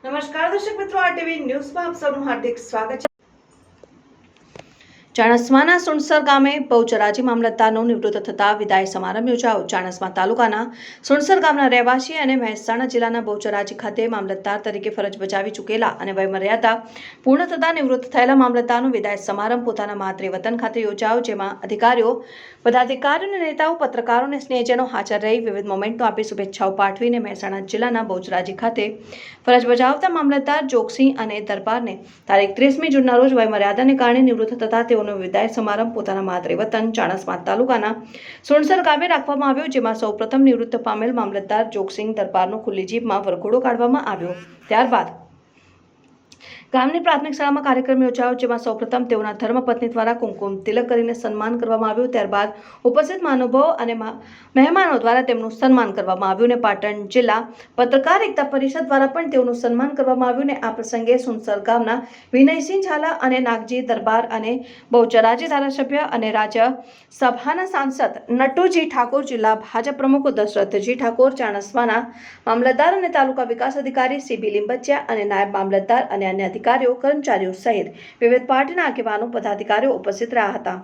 નમસ્કાર દર્શક મિત્રો, આરટીવી ન્યૂઝમાં આપ સૌનું હાર્દિક સ્વાગત છે। ચાણસ્માના સુણસર ગામે બહુચરાજી મામલતદારનો નિવૃત્ત થતા વિદાય સમારંભ યોજાયો। ચાણસ્મા તાલુકાના સુણસર ગામના રહેવાસી અને મહેસાણા જિલ્લાના બહુચરાજી ખાતે મામલતદાર તરીકે ફરજ બજાવી ચૂકેલા અને વયમર્યાદા પૂર્ણ થતા નિવૃત્ત થયેલા મામલતદારનો વિદાય સમારંભ પોતાના માતૃ વતન ખાતે યોજાયો, જેમાં અધિકારીઓ, પદાધિકારીઓ અને નેતાઓ, પત્રકારો અને સ્નેહીજનો હાજર રહી વિવિધ મોમેન્ટો આપી શુભેચ્છાઓ પાઠવીને મહેસાણા જિલ્લાના બહુચરાજી ખાતે ફરજ બજાવતા મામલતદાર જોગસિંહ અને દરબારને તારીખ 30મી જૂનના રોજ વયમર્યાદાને કારણે નિવૃત્ત થતા તેઓનો વિદાય સમારંભ પોતાના માતૃ વતન ચાણસ્મા તાલુકાના સુણસર ગામે રાખવામાં આવ્યો, જેમાં સૌપ્રથમ નિવૃત્ત પામેલ મામલતદાર જોગસિંહ દરબારનો ખુલ્લી જીભમાં વરઘોડો કાઢવામાં આવ્યો। ત્યારબાદ ગામની પ્રાથમિક શાળામાં કાર્યક્રમ યોજાયો, જેમાં સૌપ્રથમ તેઓના ધર્મપત્ની દ્વારા કુમકુમ તિલક કરીને સન્માન કરવામાં આવ્યું। ત્યારબાદ ઉપસ્થિત મહાનુભાવો અને મહેમાનો દ્વારા તેમનું સન્માન કરવામાં આવ્યું અને પાટણ જિલ્લા પત્રકાર એકતા પરિષદ દ્વારા પણ તેઓનું સન્માન કરવામાં આવ્યું અને આ પ્રસંગે સુણસર ગામના વિનયસિંહ ઝાલા અને નાગજી દરબાર અને બહુચરાજી ધારાસભ્ય અને રાજ્યસભાના સાંસદ નટુજી ઠાકોર, જિલ્લા ભાજપ પ્રમુખ દશરથજી ઠાકોર, ચાણસ્માના મામલતદાર અને તાલુકા વિકાસ અધિકારી સીબી લીંબચિયા અને નાયબ મામલતદાર અને અન્ય અધિકારીઓ, કર્મચારીઓ સહિત વિવિધ પાર્ટીના આગેવાનો, પદાધિકારીઓ ઉપસ્થિત રહ્યા હતા।